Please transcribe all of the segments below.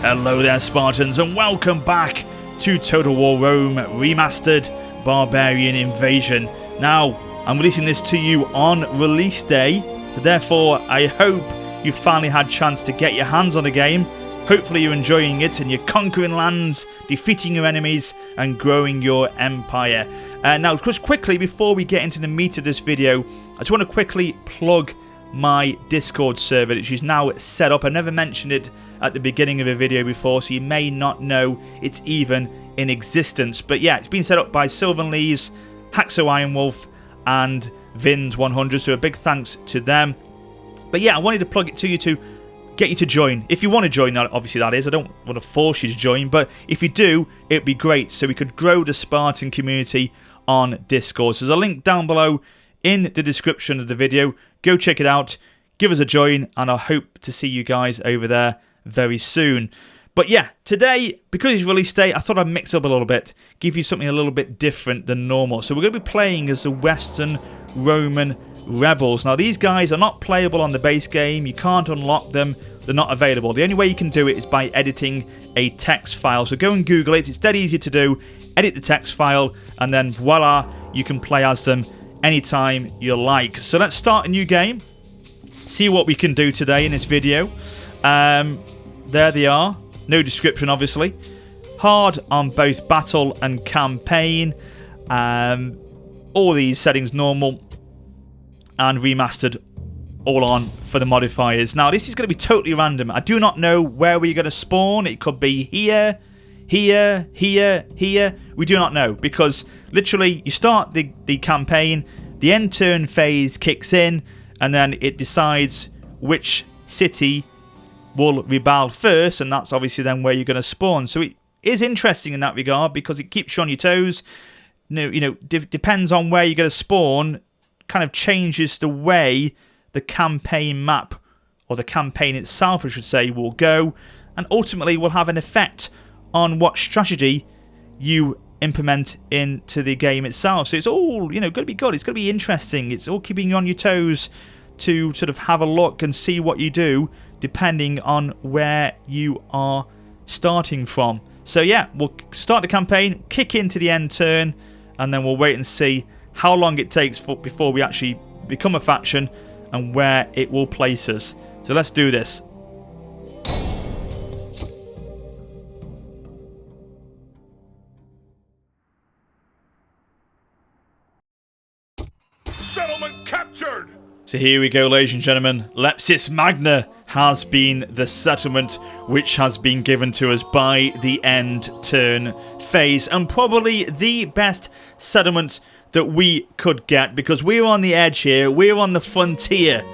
Hello there, Spartans, and welcome back to Total War Rome Remastered Barbarian Invasion. Now, I'm releasing this to you on release day, so therefore I hope you finally had a chance to get your hands on the game. Hopefully you're enjoying it and you're conquering lands, defeating your enemies, and growing your empire. Now, just quickly, before we get into the meat of this video, I just want to quickly plug my Discord server, which is now set up. I never mentioned it at the beginning of a video before, so you may not know it's even in existence. But yeah, it's been set up by Sylvan Lees, Haxo Ironwolf, and Vind100, so a big thanks to them. But yeah, I wanted to plug it to you to get you to join. If you want to join, obviously that is. I don't want to force you to join, but if you do, it'd be great, so we could grow the Spartan community on Discord. So there's a link down below in the description of the video. Go check it out, give us a join, and I hope to see you guys over there very soon. But yeah, today, because it's release day, I thought I'd mix up a little bit, give you something a little bit different than normal. So we're going to be playing as the Western Roman Rebels. Now, these guys are not playable on the base game. You can't unlock them. They're not available. The only way you can do it is by editing a text file. So go and Google it. It's dead easy to do. Edit the text file, and then voila, you can play as them anytime you like. So let's start a new game, see what we can do today in this video. There they are, no description obviously. Hard on both battle and campaign, all these settings normal, and remastered all on for the modifiers. Now this is going to be totally random. I do not know where we're going to spawn. It could be here, here, here, here. We do not know, because literally you start the campaign, the end turn phase kicks in, and then it decides which city will rebel first, and that's obviously then where you're going to spawn. So it is interesting in that regard, because it keeps you on your toes. Depends on where you're going to spawn, kind of changes the way the campaign map, or the campaign itself I should say, will go, and ultimately will have an effect on what strategy you implement into the game itself. So it's all, going to be good. It's going to be interesting. It's all keeping you on your toes to sort of have a look and see what you do depending on where you are starting from. So yeah, we'll start the campaign, kick into the end turn, and then we'll wait and see how long it takes before we actually become a faction and where it will place us. So let's do this. Settlement captured! So here we go, ladies and gentlemen. Lepsis Magna has been the settlement which has been given to us by the end turn phase, and probably the best settlement that we could get, because we're on the edge here. We're on the frontier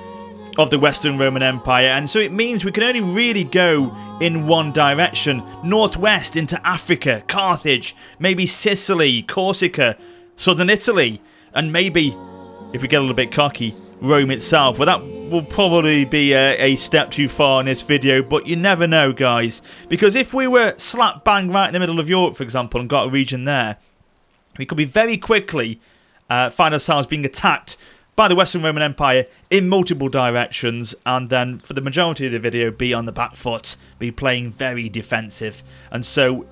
of the Western Roman Empire, and so it means we can only really go in one direction, northwest into Africa, Carthage, maybe Sicily, Corsica, southern Italy, and maybe, if we get a little bit cocky, Rome itself. Well, that will probably be a step too far in this video, but you never know, guys, because if we were slap bang right in the middle of Europe, for example, and got a region there, we could be very quickly find ourselves being attacked by the Western Roman Empire in multiple directions, and then for the majority of the video be on the back foot, be playing very defensive. And so,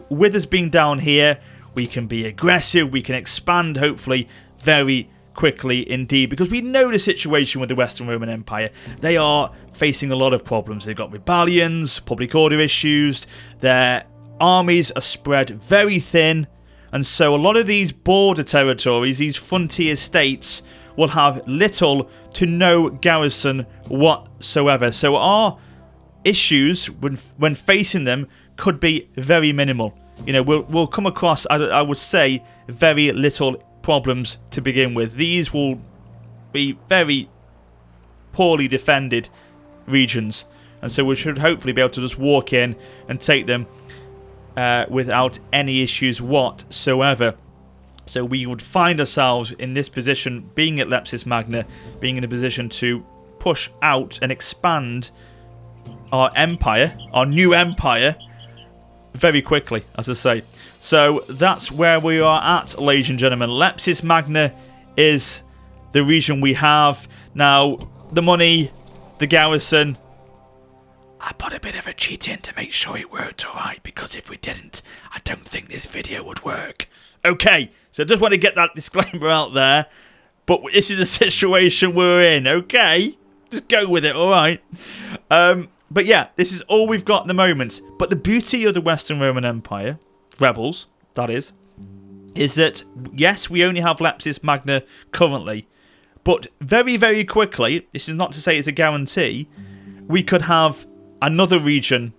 with us being down here, we can be aggressive, we can expand hopefully very quickly indeed, because we know the situation with the Western Roman Empire. They are facing a lot of problems. They've got rebellions, public order issues, their armies are spread very thin, and so a lot of these border territories, these frontier states, will have little to no garrison whatsoever. So our issues when facing them could be very minimal. We'll come across, I would say, very little problems to begin with. These will be very poorly defended regions, and so we should hopefully be able to just walk in and take them without any issues whatsoever. So we would find ourselves in this position, being at Lepsis Magna, being in a position to push out and expand our empire, our new empire, very quickly, as I say. So that's where we are at, ladies and gentlemen. Lepsis Magna is the region we have. Now, the money, the garrison, I put a bit of a cheat in to make sure it worked alright, because if we didn't, I don't think this video would work. Okay, so I just want to get that disclaimer out there. But this is the situation we're in, okay? Just go with it, alright? But yeah, this is all we've got at the moment. But the beauty of the Western Roman Empire, rebels, that is that, yes, we only have Leptis Magna currently. But very, very quickly, this is not to say it's a guarantee, we could have another region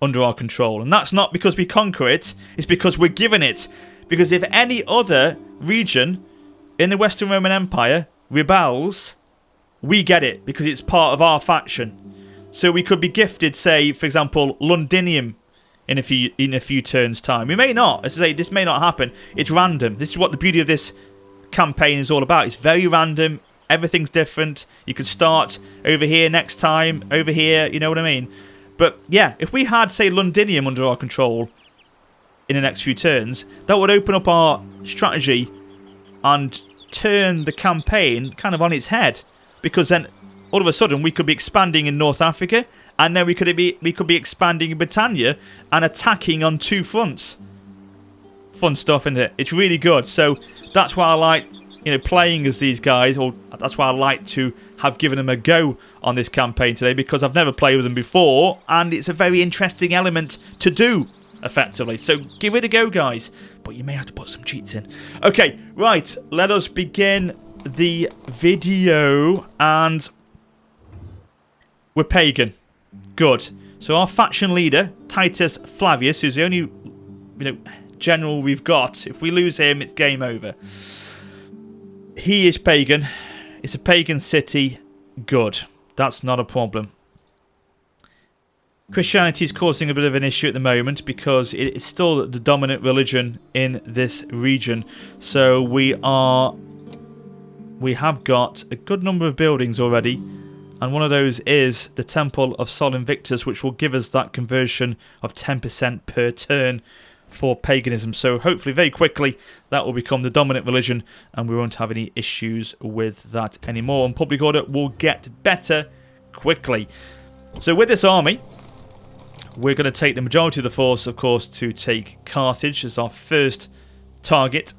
under our control. And that's not because we conquer it, it's because we're given it. Because if any other region in the Western Roman Empire rebels, we get it because it's part of our faction. So we could be gifted, say, for example, Londinium in a few turns' time. We may not. As I say, this may not happen. It's random. This is what the beauty of this campaign is all about. It's very random. Everything's different. You could start over here next time, over here, you know what I mean? But yeah, if we had, say, Londinium under our control in the next few turns, that would open up our strategy and turn the campaign kind of on its head, because then all of a sudden we could be expanding in North Africa, and then we could be expanding in Britannia and attacking on two fronts. Fun stuff, isn't it? It's really good. So that's why I like, playing as these guys, or that's why I like to have given them a go on this campaign today, because I've never played with them before, and it's a very interesting element to do effectively. So give it a go, guys. But you may have to put some cheats in. Okay, right. Let us begin the video. And we're pagan. Good. So our faction leader, Titus Flavius, who's the only general we've got. If we lose him, it's game over. He is pagan. It's a pagan city. Good. That's not a problem. Christianity is causing a bit of an issue at the moment because it is still the dominant religion in this region. So we have got a good number of buildings already, and one of those is the Temple of Sol Invictus, which will give us that conversion of 10% per turn for paganism. So hopefully very quickly that will become the dominant religion and we won't have any issues with that anymore, and public order will get better quickly. So with this army, we're going to take the majority of the force, of course, to take Carthage as our first target.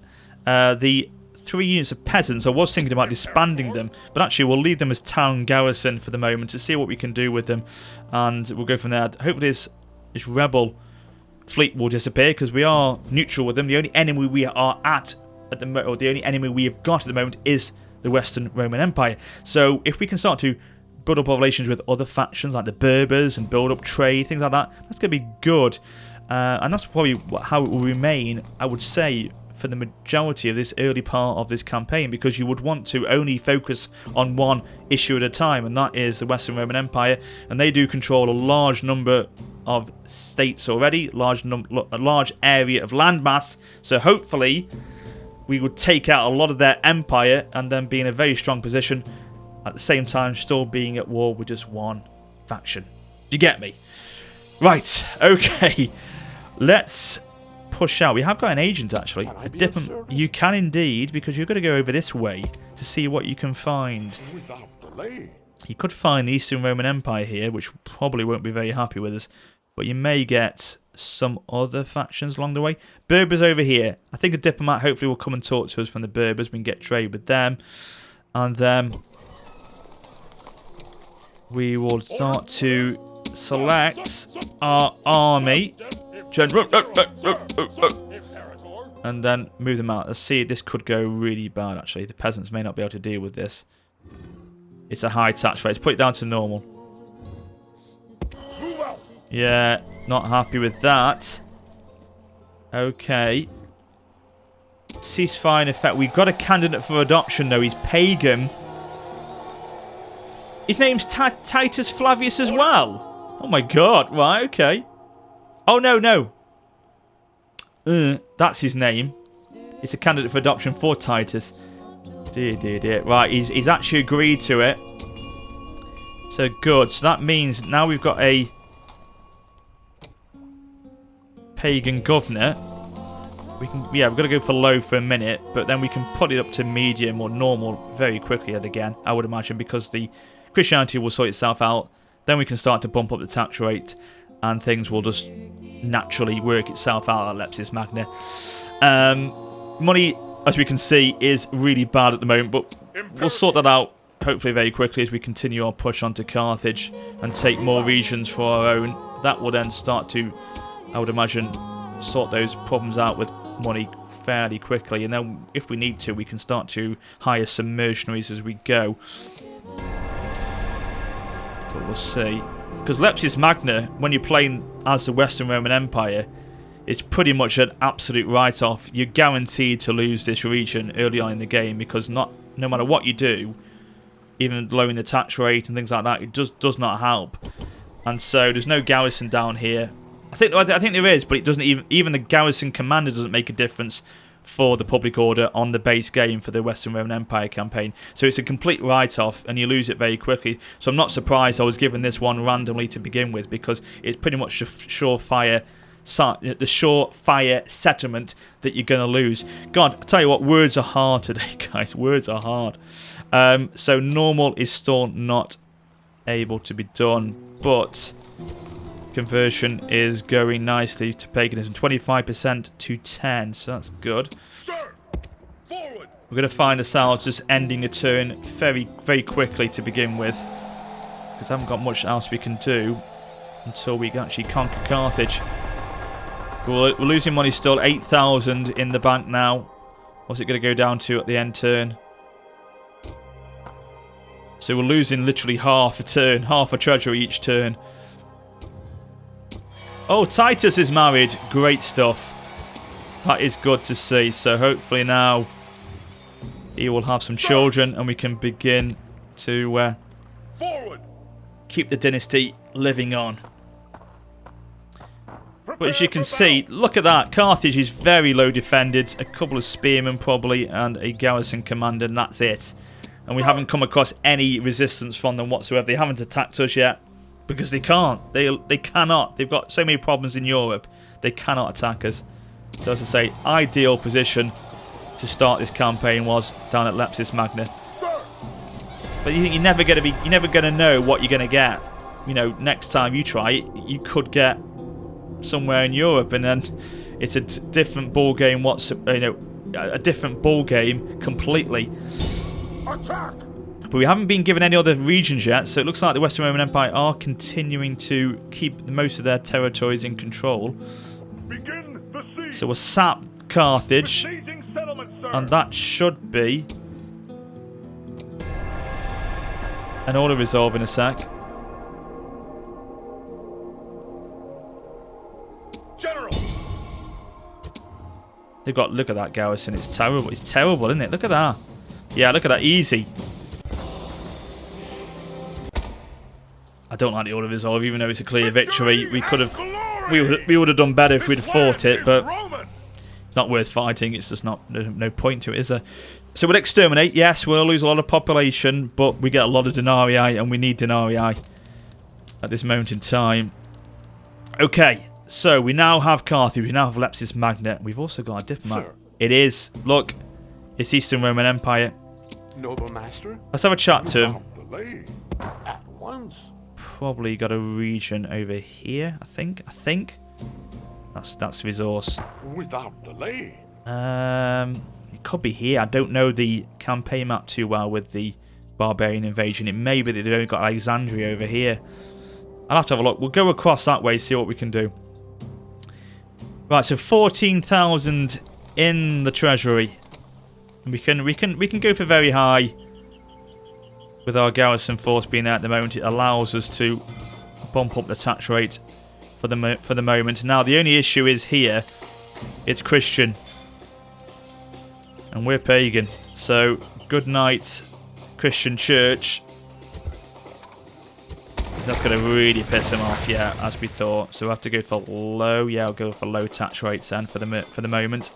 The 3 units of peasants, I was thinking about disbanding them, but actually we'll leave them as town garrison for the moment to see what we can do with them, and we'll go from there. Hopefully this rebel fleet will disappear, because we are neutral with them. The only enemy we are at the moment, or the only enemy we have got at the moment, is the Western Roman Empire. So if we can start to build up our relations with other factions like the Berbers and build up trade, things like that, that's going to be good. And that's probably how it will remain, I would say, for the majority of this early part of this campaign, because you would want to only focus on one issue at a time, and that is the Western Roman Empire, and they do control a large number of states already, a large area of landmass, so hopefully we would take out a lot of their empire and then be in a very strong position, at the same time still being at war with just one faction. You get me? Right, okay. Let's push out. We have got an agent, actually. You can indeed, because you're going to go over this way to see what you can find. You could find the Eastern Roman Empire here, which probably won't be very happy with us, but you may get some other factions along the way. Berbers over here. I think a diplomat hopefully will come and talk to us from the Berbers. We can get trade with them. And then we will start to select our army. And then move them out. Let's see, this could go really bad, actually. The peasants may not be able to deal with this. It's a high tax rate. Let's put it down to normal. Yeah, not happy with that. Okay. Ceasefire in effect. We've got a candidate for adoption, though. He's pagan. His name's Titus Flavius as well. Oh my god. Right, okay. Oh, no. That's his name. It's a candidate for adoption for Titus. Dear. Right, he's actually agreed to it. So good. So that means now we've got a pagan governor. We've got to go for low for a minute, but then we can put it up to medium or normal very quickly again, I would imagine, because the Christianity will sort itself out then we can start to bump up the tax rate, and things will just naturally work itself out at Leptis Magna. Money, as we can see, is really bad at the moment, but we'll sort that out hopefully very quickly as we continue our push onto Carthage and take more regions for our own. That will then start to, I would imagine, sort those problems out with money fairly quickly, and then if we need to, we can start to hire some mercenaries as we go. But we'll see. Because Leptis Magna, when you're playing as the Western Roman Empire, it's pretty much an absolute write-off. You're guaranteed to lose this region early on in the game, because no matter what you do, even lowering the tax rate and things like that, it just does not help. And so there's no garrison down here. I think there is, but it doesn't even the garrison commander doesn't make a difference for the public order on the base game for the Western Roman Empire campaign. So it's a complete write-off, and you lose it very quickly. So I'm not surprised I was given this one randomly to begin with, because it's pretty much the surefire settlement that you're going to lose. God, I tell you what, words are hard today, guys. Words are hard. So normal is still not able to be done, but conversion is going nicely to paganism, 25% to 10, so that's good. Sir, forward. We're going to find ourselves just ending the turn very, very quickly to begin with, because I haven't got much else we can do until we can actually conquer Carthage. We're losing money still, 8,000 in the bank now. What's it going to go down to at the end turn? So we're losing literally half a turn, half a treasury each turn. Oh, Titus is married. Great stuff. That is good to see. So hopefully now he will have some children, and we can begin to keep the dynasty living on. But as you can see, look at that. Carthage is very low defended. A couple of spearmen probably, and a garrison commander, and that's it. And we haven't come across any resistance from them whatsoever. They haven't attacked us yet, because they can't. They cannot. They've got so many problems in Europe. They cannot attack us. So as I say, ideal position to start this campaign was down at Leptis Magna. But you think you're never going to know what you're going to get. You know, next time you try it, you could get somewhere in Europe, and then it's a different ball game. A different ball game completely. Attack! But we haven't been given any other regions yet, so it looks like the Western Roman Empire are continuing to keep most of their territories in control. Begin the siege. So we'll sap Carthage, and that should be an auto resolve in a sec. General. They've got, look at that garrison, it's terrible. It's terrible, isn't it? Look at that. Yeah, look at that, easy. I don't like the order of resolve, even though it's a clear victory. We could have, we would have done better if we'd have fought it, but it's not worth fighting. It's just not, no point to it, is there? So we'll exterminate. Yes, we'll lose a lot of population, but we get a lot of denarii, and we need denarii at this moment in time. Okay, so we now have Carthage. We now have Leptis Magna. We've also got a diplomat. Sir. It is, look, it's Eastern Roman Empire. Noble master. Let's have a chat to him. Delay. At once. Probably got a region over here, I think. That's resource. Without delay. It could be here. I don't know the campaign map too well with the barbarian invasion. It may be that they've only got Alexandria over here. I'll have to have a look. We'll go across that way, see what we can do. Right, so 14,000 in the treasury. We can go for very high. With our garrison force being there at the moment, it allows us to bump up the tax rate for the moment. Now, the only issue is here, it's Christian. And we're pagan. So, good night, Christian church. That's going to really piss him off, yeah, as we thought. So we'll have to go for low. Yeah, I'll go for low tax rates then for the moment.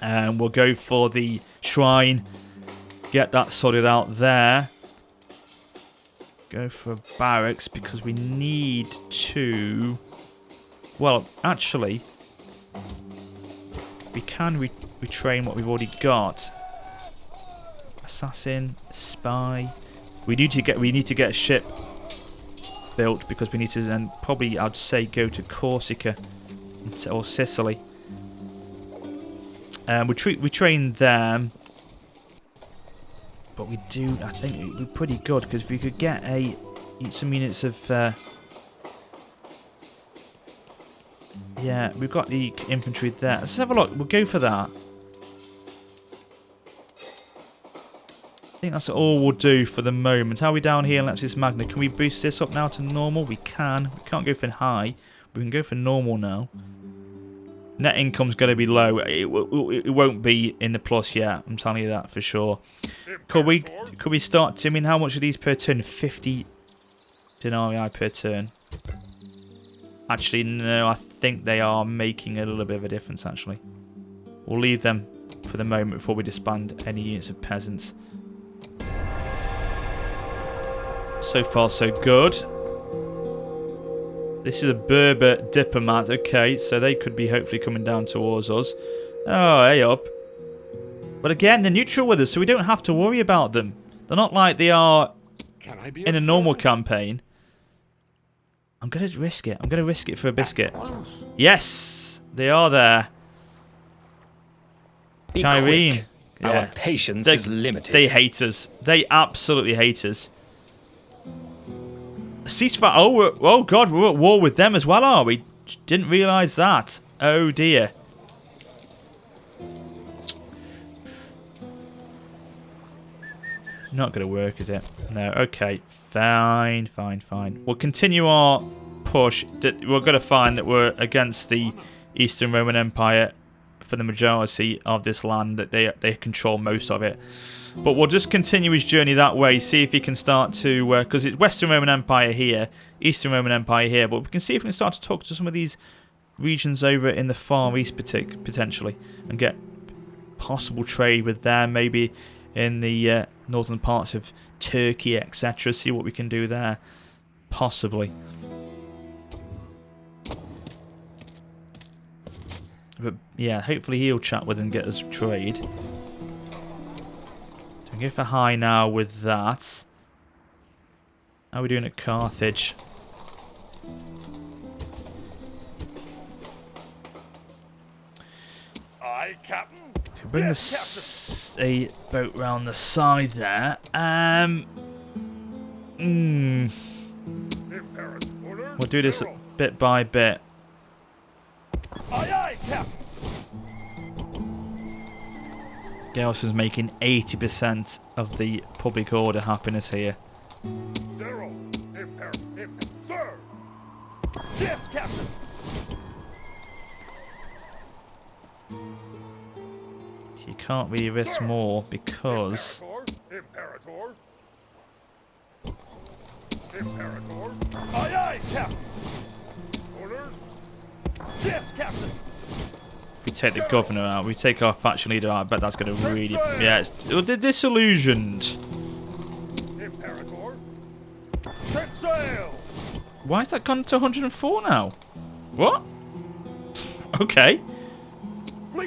And we'll go for the shrine. Get that sorted out there. Go for barracks because we need to... Well, actually, we can retrain what we've already got. Assassin, spy. We need to get a ship built because we need to then probably, I'd say, go to Corsica or Sicily. We train them, but we do. I think it'd be pretty good because if we could get some units of. Yeah, we've got the infantry there. Let's have a look. We'll go for that. I think that's all we'll do for the moment. How are we down here in Lepsis Magna? Can we boost this up now to normal? We can. We can't go for high. We can go for normal now. Net income's going to be low. It won't be in the plus yet. I'm telling you that for sure. Could we start to? I mean, how much are these per turn? 50 denarii per turn. Actually, no. I think they are making a little bit of a difference. Actually, we'll leave them for the moment before we disband any units of peasants. So far, so good. This is a Berber diplomat. Okay, so they could be hopefully coming down towards us. Oh, hey up. But again, they're neutral with us, so we don't have to worry about them. They're not like they are in a normal campaign. I'm going to risk it. I'm going to risk it for a biscuit. Yes! They are there. Kyrene. Yeah. Our patience is limited. They hate us. They absolutely hate us. Ceasefire. Oh God, we're at war with them as well, are we? Didn't realise that. Oh dear. Not going to work, is it? No. Okay. Fine. We'll continue our push. We're going to find that we're against the Eastern Roman Empire for the majority of this land. That they control most of it. But we'll just continue his journey that way, see if he can start to... Because it's Western Roman Empire here, Eastern Roman Empire here, but we can see if we can start to talk to some of these regions over in the Far East potentially, and get possible trade with them, maybe in the northern parts of Turkey, etc. See what we can do there, possibly. But yeah, hopefully he'll chat with and get us trade. We go for high now with that. How are we doing at Carthage? Aye, Captain. Bring a boat round the side there. We'll do this bit by bit. Aye, Captain. Gelson's making 80% of the public order happiness here. General, sir. Yes, Captain. So you can't really risk more because... Imperator. Aye, Captain. Orders. Yes, Captain. If we take the governor out, we take our faction leader out, I bet that's going to really... Yeah, it's disillusioned. Imperator. Set sail. Why has that gone to 104 now? What? Okay.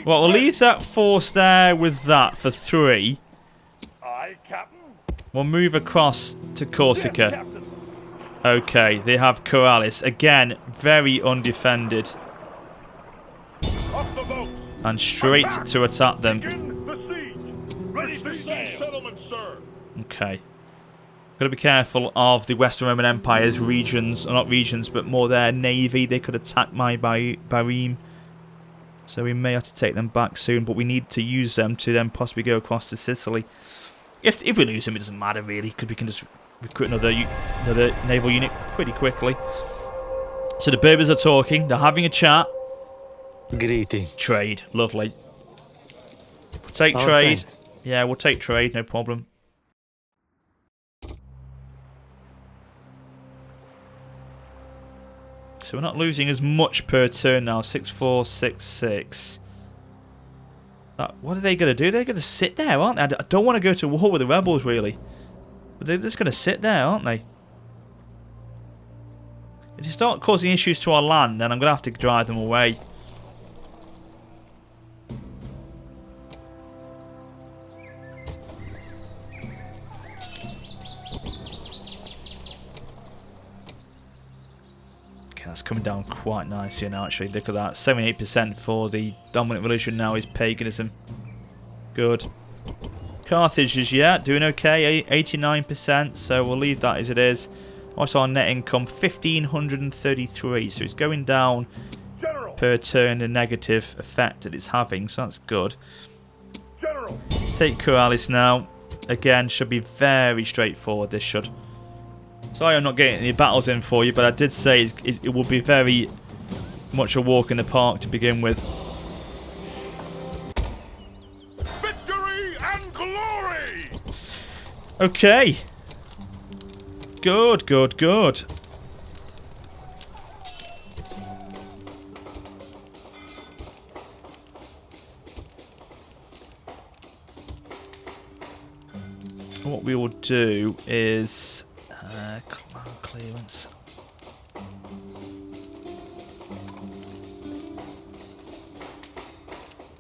Well, we'll leave that force there with that for 3. Aye, Captain. We'll move across to Corsica. Yes, Captain. Okay, they have Corrales. Again, very undefended. Up the boat. And straight to attack them. Begin the siege. Ready to sail. Settlement, sir. Okay. Got to be careful of the Western Roman Empire's regions, or not regions, but more their navy. They could attack my Barim. So we may have to take them back soon, but we need to use them to then possibly go across to Sicily. If we lose them, it doesn't matter really, because we can just recruit another naval unit pretty quickly. So the Berbers are talking. They're having a chat. Greeting. Trade. Lovely. We'll take trade. Yeah, we'll take trade. No problem. So we're not losing as much per turn now. 6-4-6-6. What are they going to do? They're going to sit there, aren't they? I don't want to go to war with the rebels, really. But they're just going to sit there, aren't they? If they start causing issues to our land, then I'm going to have to drive them away. That's coming down quite nicely now, actually. Look at that. 78% for the dominant religion now is paganism. Good. Carthage is, yeah, doing okay. 89%, so we'll leave that as it is. What's our net income? 1,533. So it's going down General. per turn, the negative effect that it's having, so that's good. General. Take Corrales now. Again, should be very straightforward, this should. Sorry I'm not getting any battles in for you, but I did say it will be very much a walk in the park to begin with. Victory and glory! Okay. Good, good, good. What we will do is clan clearance.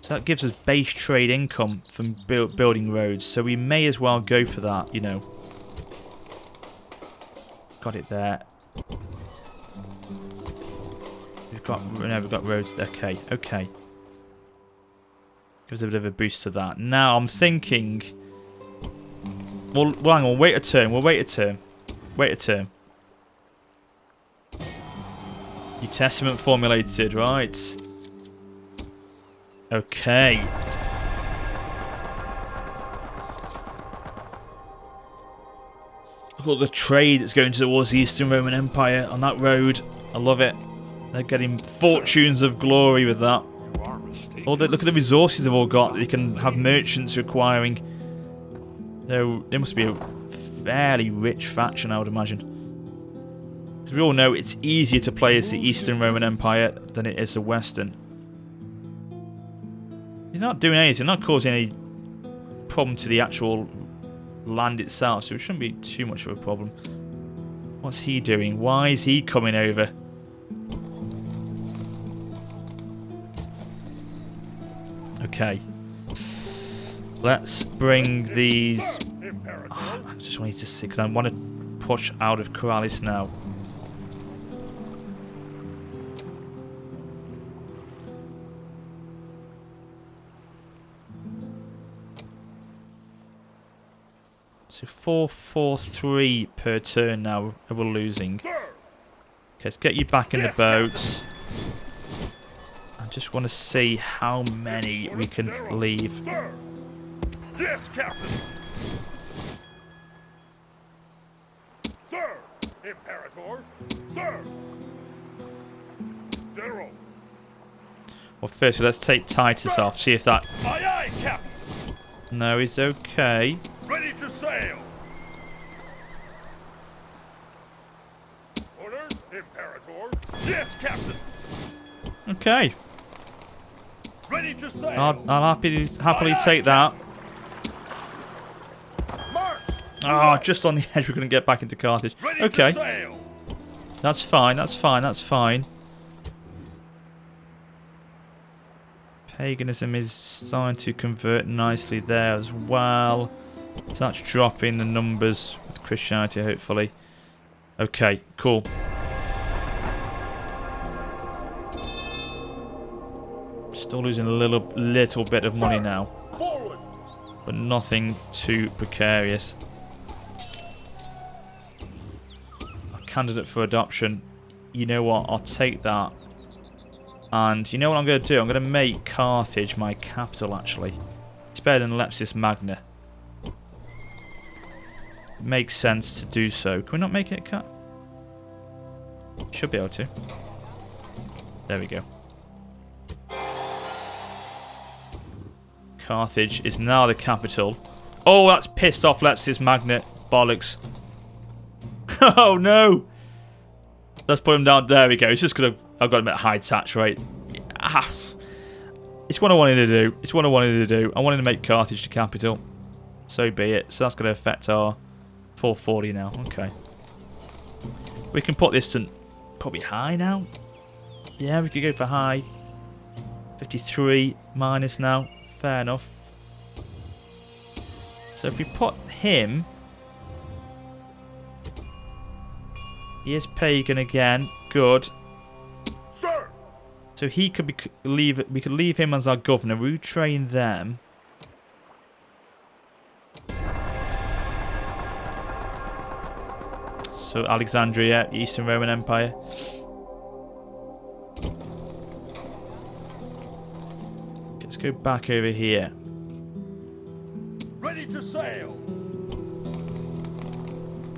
So that gives us base trade income from building roads. So we may as well go for that, you know. Got it there. We've got roads. Okay, okay. Gives a bit of a boost to that. Now I'm thinking. Well, hang on. Wait a turn. We'll wait a turn. Wait a turn. New Testament formulated, right? Okay. Look at the trade that's going towards the Eastern Roman Empire on that road. I love it. They're getting fortunes of glory with that. Look at the resources they've all got. They can have merchants requiring. They must be a fairly rich faction, I would imagine. Because we all know it's easier to play as the Eastern Roman Empire than it is the Western. He's not doing anything, not causing any problem to the actual land itself, so it shouldn't be too much of a problem. What's he doing? Why is he coming over? Okay. Let's bring these... Oh, I just wanted to see, because I want to push out of Corrales now. So 443 per turn now we're losing. Okay, let's get you back in the boat. I just want to see how many we can leave. Yes, Captain. Sir, Imperator. Sir. General. Well, firstly, let's take Titus off. See if that... Aye, aye, Captain. No, he's okay. Ready to sail. Orders, Imperator. Yes, Captain. Okay. Ready to sail. I'll happily take that. March. Ah, just on the edge. We're going to get back into Carthage. Ready Okay. to sail. That's fine. That's fine. That's fine. Paganism is starting to convert nicely there as well. So that's dropping the numbers with Christianity, hopefully. Okay, cool. Still losing a little bit of money now. Forward. But nothing too precarious. A candidate for adoption. You know what? I'll take that. And you know what I'm going to do? I'm going to make Carthage my capital, actually. It's better than Lepsis Magna. It makes sense to do so. Can we not make it a cat? Should be able to. There we go. Carthage is now the capital. Oh, that's pissed off Lepsis Magna. Bollocks. Oh, no. Let's put him down. There we go. It's just because I've got him at high tax rate. Ah. It's what I wanted to do. It's what I wanted to do. I wanted to make Carthage the capital. So be it. So that's going to affect our 440 now. Okay. We can put this to probably high now. Yeah, we could go for high. 53 minus now. Fair enough. So if we put him... He is pagan again. Good. So he could we could leave him as our governor. Retrain them. So Alexandria, Eastern Roman Empire. Let's go back over here. Ready to sail.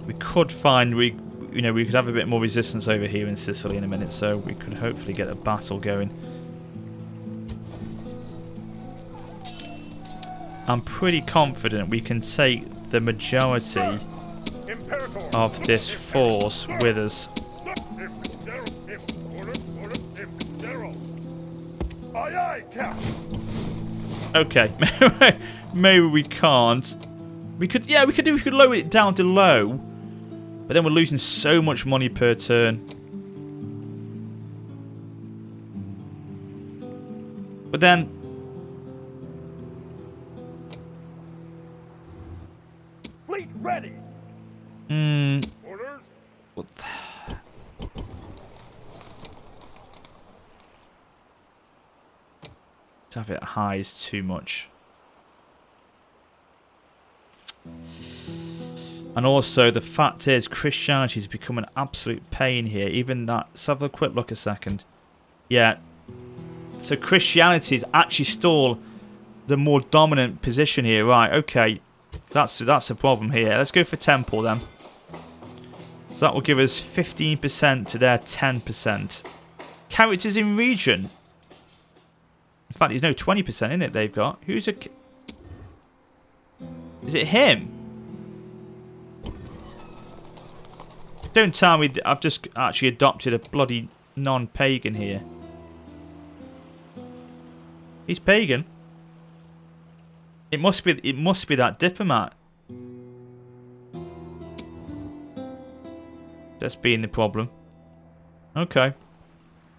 We could find we could have a bit more resistance over here in Sicily in a minute, so we could hopefully get a battle going. I'm pretty confident we can take the majority of this force with us. Okay, maybe we can't. We could lower it down to low, but then we're losing so much money per turn. But then fleet ready. Orders. What? To have it high is too much. And also, the fact is, Christianity has become an absolute pain here. Even that. Let's have a quick look a second. Yeah. So Christianity is actually still the more dominant position here. Right, okay. That's a problem here. Let's go for Temple then. So that will give us 15% to their 10%. Characters in region. In fact, there's no 20% in it they've got. Who's a... Is it him? Don't tell me I've just actually adopted a bloody non-pagan here. He's pagan. It must be that diplomat. That's being the problem. Okay.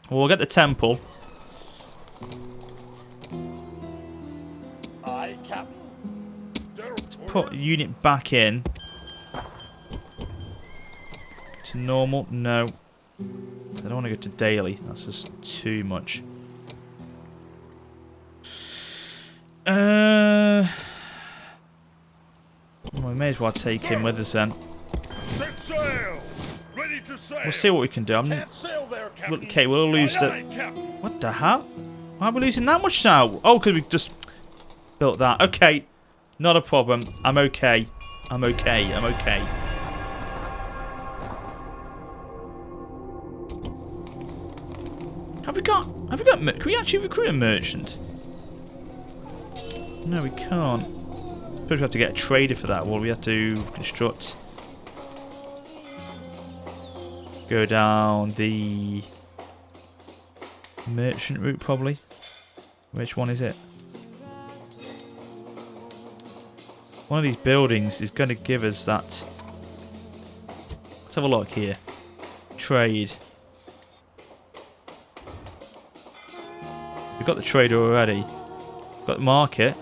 Well, we'll get the temple. Aye, Captain. Let's put a unit back in. To normal? No. I don't want to go to daily. That's just too much. Well, we may as well take him with us then. Set sail. Ready to sail. We'll see what we can do. Can't sail there, Captain. Okay, we'll lose Aye, the... aye, Captain. What the hell? Why are we losing that much now? Oh, because we just built that. Okay, not a problem. I'm okay. I'm okay. I'm okay. Have we got... Can we actually recruit a merchant? No, we can't. Suppose we have to get a trader for that. Well, we have to construct... Go down the... merchant route, probably. Which one is it? One of these buildings is going to give us that. Let's have a look here. Trade. We've got the trader already. Got the market.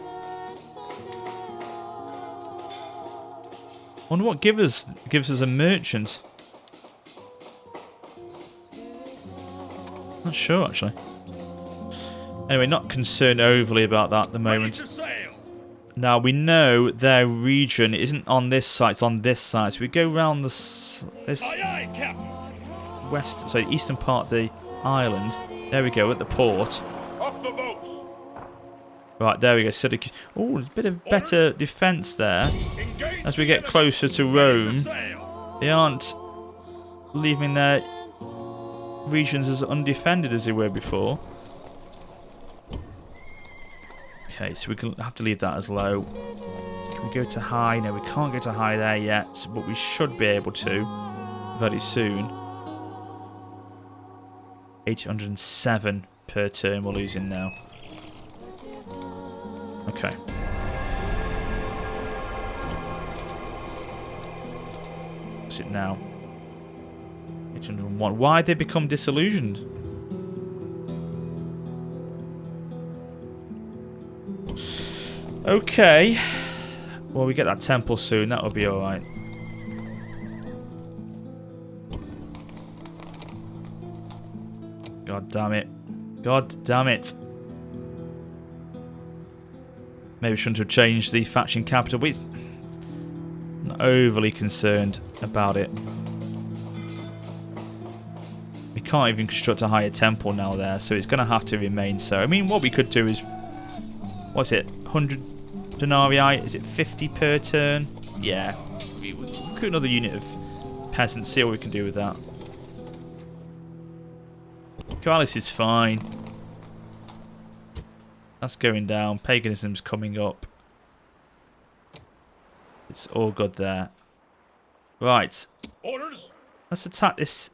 Wonder what gives us a merchant. Not sure actually. Anyway, not concerned overly about that at the moment. Now we know their region isn't on this side; it's on this side. So we go round this west, so eastern part of the island. There we go at the port. Off the boat. Right, there we go. Syracuse. Oh, a bit of better defence there. As we get closer to Rome, they aren't leaving their regions as undefended as they were before. Okay, so we can have to leave that as low. Can we go to high? No, we can't go to high there yet, but we should be able to very soon. 807 per turn we're losing now. Okay. What's it now? 801. Why did they become disillusioned? Okay. Well, we get that temple soon. That'll be alright. God damn it. God damn it. Maybe we shouldn't have changed the faction capital. We're not overly concerned about it. We can't even construct a higher temple now there, so it's going to have to remain so. I mean, what we could do is... What's it? 100 denarii? Is it 50 per turn? Yeah. Recruit another unit of peasants, see what we can do with that. Coalis is fine. That's going down. Paganism's coming up. It's all good there. Right. Orders. Let's attack this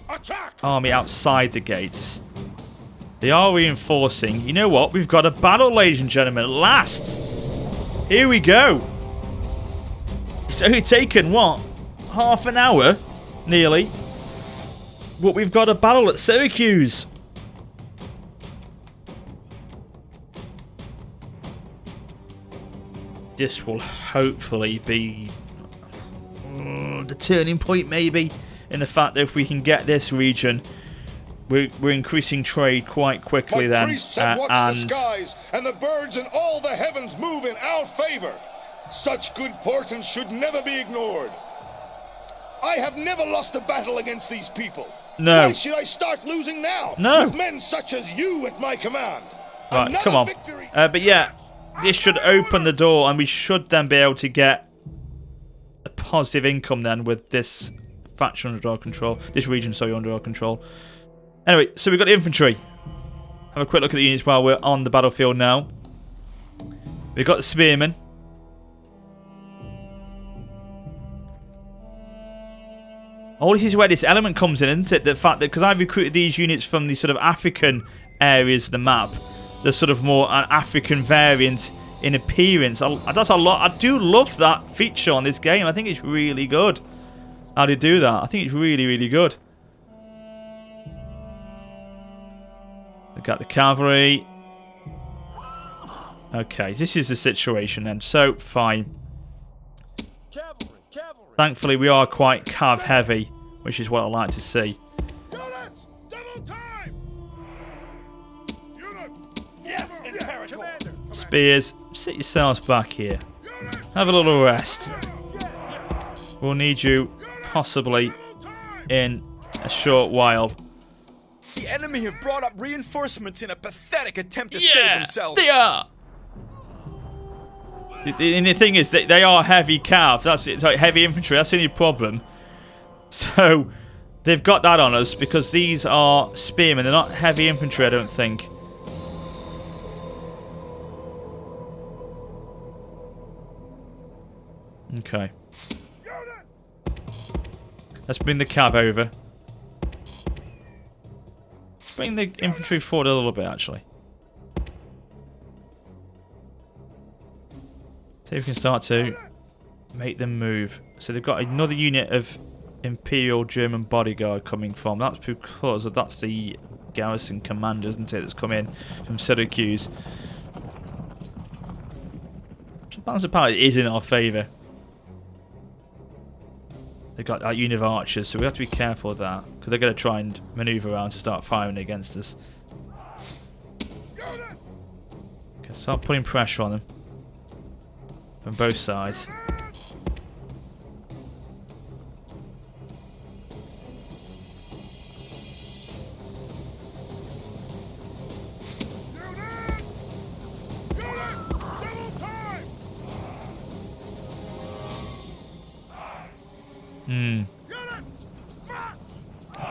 Attack. army outside the gates. They are reinforcing. You know what? We've got a battle, ladies and gentlemen. At last. Here we go. It's only taken, what? Half an hour? Nearly. But we've got a battle at Syracuse. This will hopefully be the turning point, maybe, in the fact that if we can get this region, we're increasing trade quite quickly. My then. priests have watched the skies, and the birds in all the heavens move in our favor. Such good portent should never be ignored. I have never lost a battle against these people. No. Why should I start losing now? No. With men such as you at my command. Right, Another come on. victory. But yeah, this should open the door, and we should then be able to get a positive income then with this faction under our control. This region, sorry, under our control. Anyway, so we've got the infantry. Have a quick look at the units while we're on the battlefield now. We've got the spearmen. Oh, this is where this element comes in, isn't it? The fact that, because I've recruited these units from the sort of African areas of the map, the sort of more an African variant in appearance. That's a lot. I do love that feature on this game. I think it's really good how they do that. I think it's really, really good. We've got the cavalry. Okay, this is the situation then. So, fine. Cavalry. Thankfully, we are quite cav heavy, which is what I like to see. Units, double time. Units, Yes, Imperator. Spears, sit yourselves back here. Have a little rest. We'll need you possibly in a short while. The enemy have brought up reinforcements in a pathetic attempt to save themselves. They are. And the thing is that they are heavy cav. It's like heavy infantry. That's the only problem. So they've got that on us because these are spearmen. They're not heavy infantry, I don't think. Okay. Let's bring the cav over. Let's bring the infantry forward a little bit, actually. See if we can start to make them move. So they've got another unit of Imperial German bodyguard coming from. That's because that's the garrison commander, isn't it, that's come in from Syracuse. So balance of power is in our favour. They've got that unit of archers, so we have to be careful of that, because they're going to try and manoeuvre around to start firing against us. Okay, start putting pressure on them. From both sides.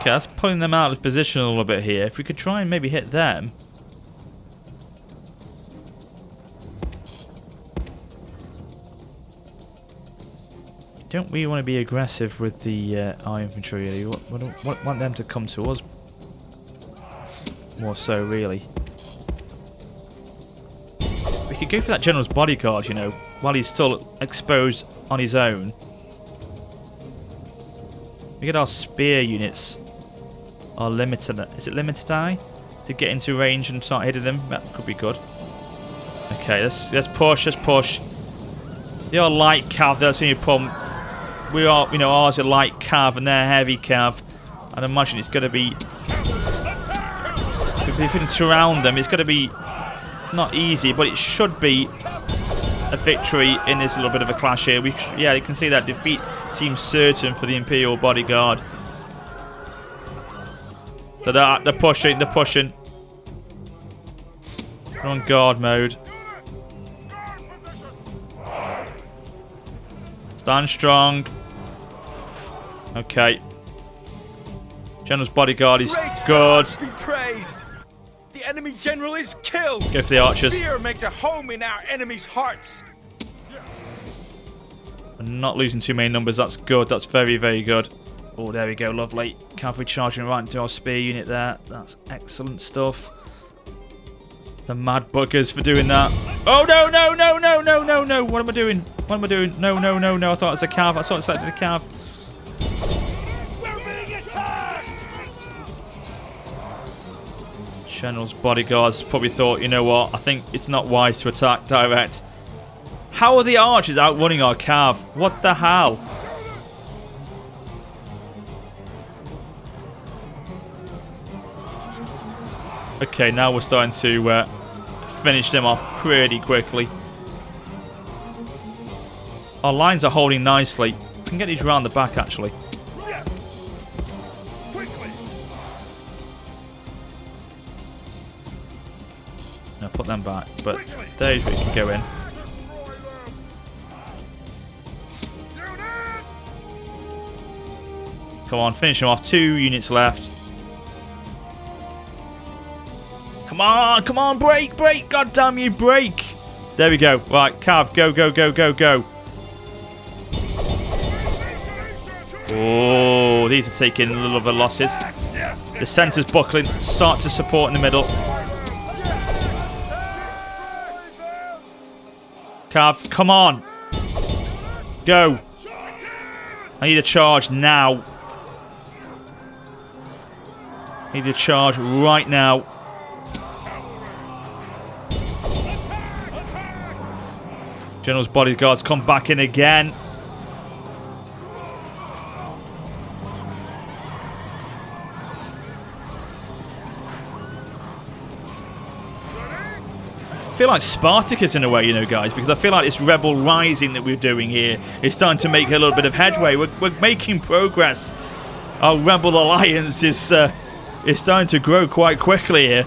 Okay, that's pulling them out of position a little bit here. If we could try and maybe hit them. Don't we want to be aggressive with the our infantry, really? We don't want them to come to us. More so, really. We could go for that general's bodyguard, you know, while he's still exposed on his own. We get our spear units. Are limited. Is it limited eye? To get into range and start hitting them? That could be good. Okay, let's push, let's push. They are light cav, that's the only problem. We are, you know, ours are light cav and they're heavy cav. I'd imagine it's going to be if we can surround them, it's going to be not easy, but it should be a victory in this little bit of a clash here. Yeah, you can see that defeat seems certain for the Imperial bodyguard. So they're pushing, they're pushing. They're on guard mode. Stand strong. Okay. General's bodyguard is good. Be praised. The enemy general is killed. Go for the archers. Fear makes a home in our enemies' hearts. And not losing too many numbers. That's good. That's very, very good. Oh, there we go. Lovely. Cavalry charging right into our spear unit there. That's excellent stuff. The mad buggers for doing that. Oh, no, no, no, no, no, no, no. What am I doing? What am I doing? No, no, no, no. I thought it was a cav. I thought it selected a cav. General's bodyguards probably thought, you know what, I think it's not wise to attack direct. How are the archers outrunning our cav? What the hell? Okay, now we're starting to finish them off pretty quickly. Our lines are holding nicely. We can get these around the back, actually. No, put them back, but those we can go in. Come on, finish them off. 2 units left. Come on, break, break. God damn you, break. There we go. Right, Cav, go, go, go, go, go. Oh, these are taking a little bit of losses. The centre's buckling. Start to support in the middle. Cav, come on. Go. I need a charge now. I need a charge right now. General's bodyguards come back in again. I feel like Spartacus in a way, you know, guys, because I feel like this rebel rising that we're doing here is starting to make a little bit of headway. We're making progress. Our rebel alliance is starting to grow quite quickly here.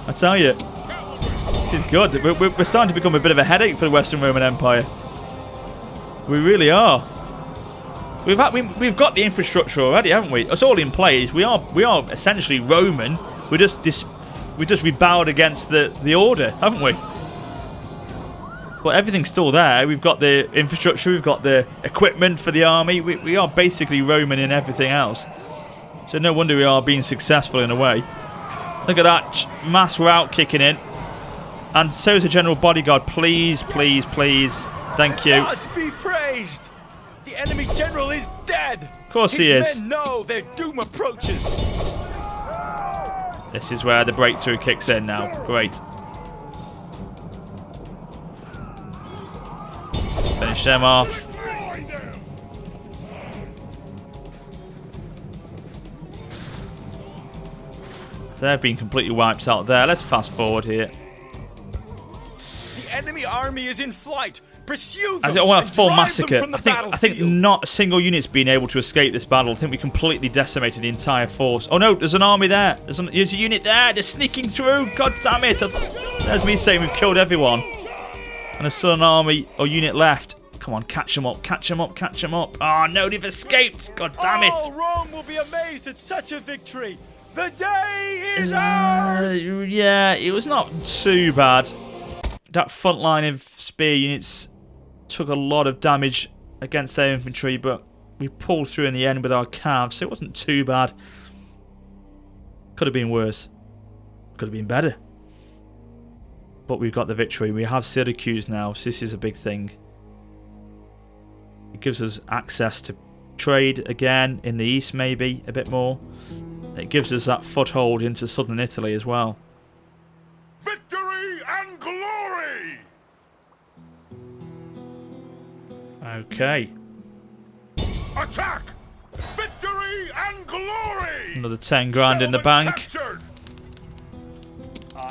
I tell you, this is good. We're starting to become a bit of a headache for the Western Roman Empire. We really are. We've got the infrastructure already, haven't we? It's all in place. We are essentially Roman. We just rebelled against the order, haven't we? But everything's still there. We've got the infrastructure. We've got the equipment for the army. We are basically Roman in everything else. So no wonder we are being successful in a way. Look at that mass rout kicking in. And so is the general bodyguard. Please, please, please. Thank you. Gods be praised. The enemy general is dead. Of course he is. His men know their doom approaches. This is where the breakthrough kicks in now. Great. Let's finish them off. They've been completely wiped out there. Let's fast forward here. The enemy army is in flight. Pursue them. I don't want a full massacre. I think battlefield. not a single unit's been able to escape this battle. I think we completely decimated the entire force. Oh no, there's an army there. There's a unit there. They're sneaking through. God damn it. There's me saying we've killed everyone. And there's still an army or unit left. Come on, catch them up. Catch them up. Catch them up. Oh no, they've escaped. God damn it. Oh, Rome will be amazed at such a victory. The day is ours. Yeah, it was not too bad. That front line of spear units took a lot of damage against their infantry, but we pulled through in the end with our calves, so it wasn't too bad. Could have been worse. Could have been better. But we've got the victory. We have Syracuse now, so this is a big thing. It gives us access to trade again in the east, maybe a bit more. It gives us that foothold into southern Italy as well. Victory and glory! Okay. Attack! Victory and glory! Another 10 grand in the bank. Captured.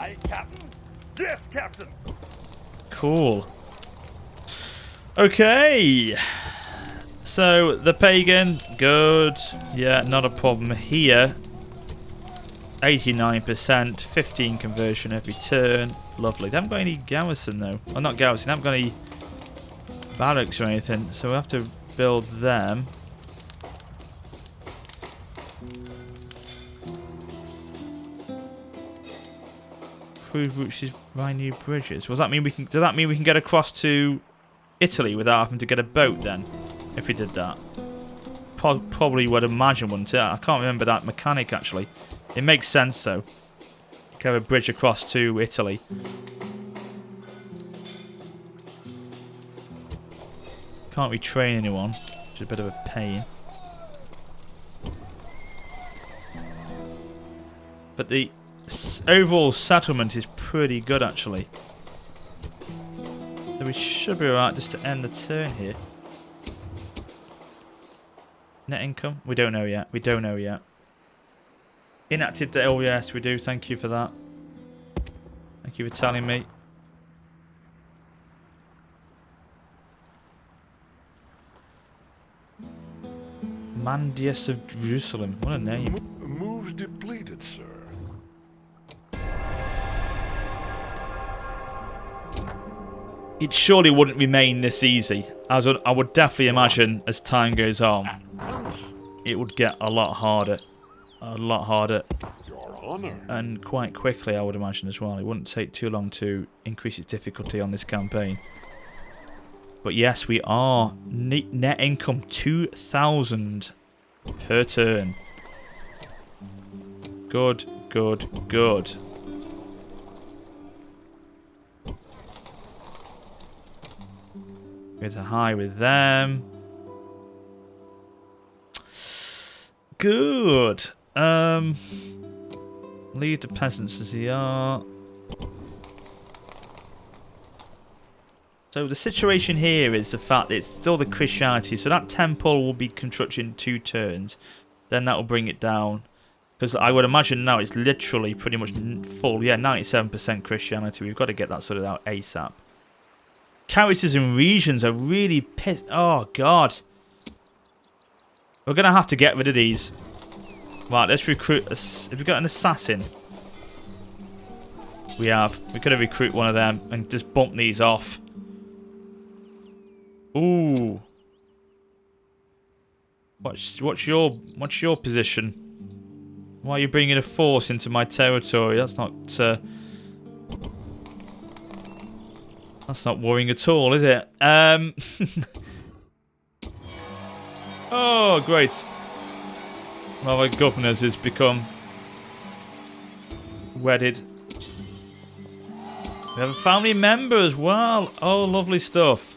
Aye, Captain. Yes, Captain. Cool. Okay. So, the pagan, good. Yeah, not a problem here. 89%, 15 conversion every turn. Lovely. They haven't got any garrison, though. Well, not garrison, they haven't got any barracks or anything. So, we'll have to build them. Improve routes by new bridges. Does that mean we can get across to Italy without having to get a boat then? If we did that, probably would imagine, wouldn't it? I can't remember that mechanic actually. It makes sense though. You can have a bridge across to Italy. Can't retrain anyone, which is a bit of a pain. But the overall settlement is pretty good actually. So we should be alright just to end the turn here. Net income? We don't know yet. We don't know yet. Inactive day. Oh yes, we do. Thank you for that. Thank you for telling me. Mandius of Jerusalem. What a name. Moves depleted, sir. It surely wouldn't remain this easy. I would definitely imagine as time goes on, it would get a lot harder. A lot harder. Your honor. And quite quickly, I would imagine as well. It wouldn't take too long to increase its difficulty on this campaign. But yes, we are. Net income 2,000 per turn. Good, good, good. Get a high with them. Good. Lead the peasants as they are. So the situation here is the fact that it's still the Christianity. So that temple will be constructed in 2 turns. Then that will bring it down. Because I would imagine now it's literally pretty much full. Yeah, 97% Christianity. We've got to get that sorted out ASAP. Characters and regions are really pissed. Oh, God. We're going to have to get rid of these. Right, let's recruit. Have we got an assassin? We have. We could have recruit one of them and just bump these off. Ooh. What's your position? Why are you bringing a force into my territory? That's not worrying at all, is it? Oh, great. One of our governors has become wedded. We have a family member as well. Oh, lovely stuff.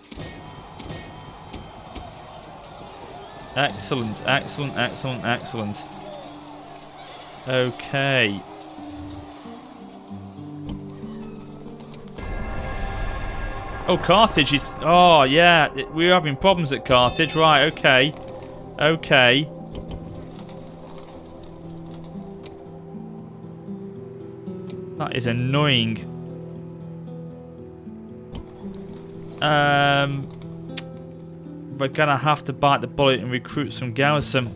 Excellent, excellent, excellent, excellent. Okay. Oh, Carthage is... Oh, yeah. We're having problems at Carthage. Right, okay. Okay. That is annoying. We're gonna have to bite the bullet and recruit some garrison.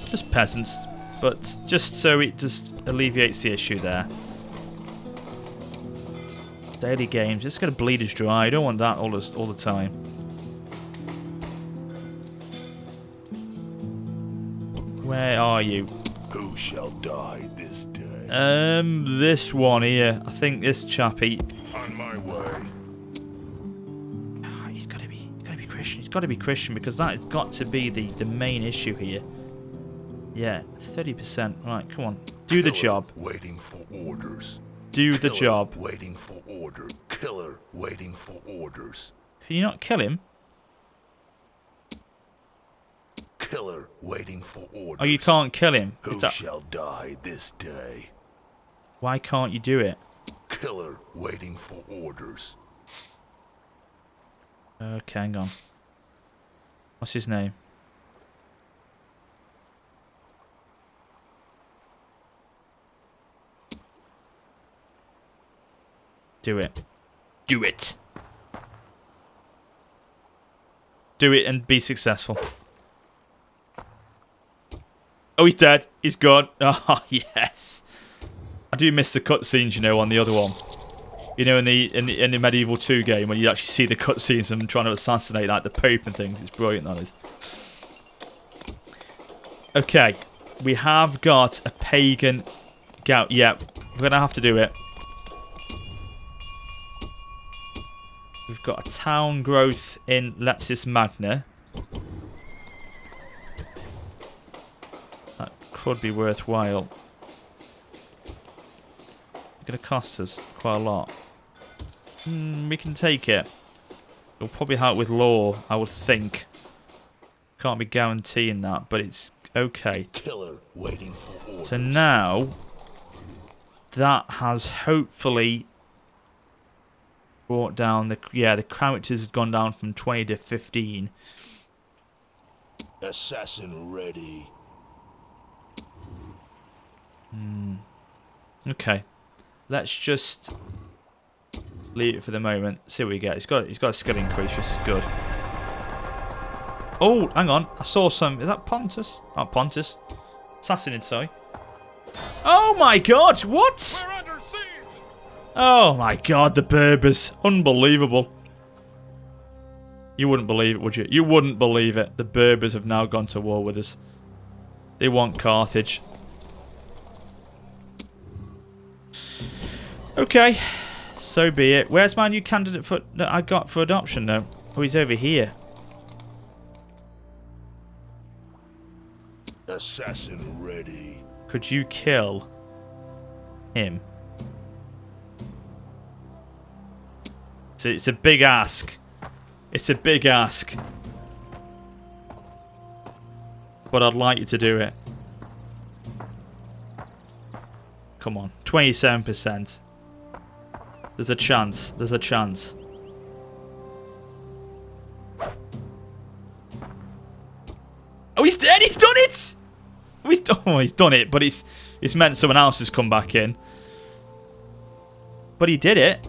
Just peasants. But just so it just alleviates the issue there. Daily games. It's gonna bleed us dry. I don't want that all the time. Where are you? Who shall die this day? This one here. I think this chappie. On my way. Oh, he's gotta be Christian. He's gotta be Christian because that has got to be the main issue here. Yeah, 30%. Right, come on. Do the job. Waiting for orders. Do the job. Waiting for order. Killer waiting for orders. Can you not kill him? Killer waiting for orders. Oh, you can't kill him. Who shall die this day? Why can't you do it? Killer waiting for orders. Okay, hang on. What's his name? Do it. Do it. Do it and be successful. Oh, he's dead. He's gone. Oh, yes. I do miss the cutscenes, you know, on the other one. You know, in the Medieval 2 game, when you actually see the cutscenes and trying to assassinate like the Pope and things. It's brilliant, that is. Okay, we have got a pagan gout. Yeah, we're gonna have to do it. We've got a town growth in Lepsis Magna. That could be worthwhile. It's gonna cost us quite a lot. We can take it. It'll probably help with law, I would think. Can't be guaranteeing that, but it's okay. Killer waiting for orders. So now, that has hopefully brought down the... Yeah, the characters have gone down from 20 to 15. Assassin ready. Okay. Let's just leave it for the moment. See what we get. He's got a skill increase, which is good. Oh, hang on. I saw some... Is that Pontus? Not Pontus. Assassinid, sorry. Oh my god, what? We're under siege! Oh my god, the Berbers. Unbelievable. You wouldn't believe it, would you? You wouldn't believe it. The Berbers have now gone to war with us. They want Carthage. Okay. So be it. Where's my new candidate for that I got for adoption though? Oh, he's over here. Assassin ready. Could you kill him? So it's a big ask. It's a big ask. But I'd like you to do it. Come on. 27%. There's a chance. There's a chance. Oh, he's dead! He's done it! Oh, he's done it, but it's meant someone else has come back in. But he did it.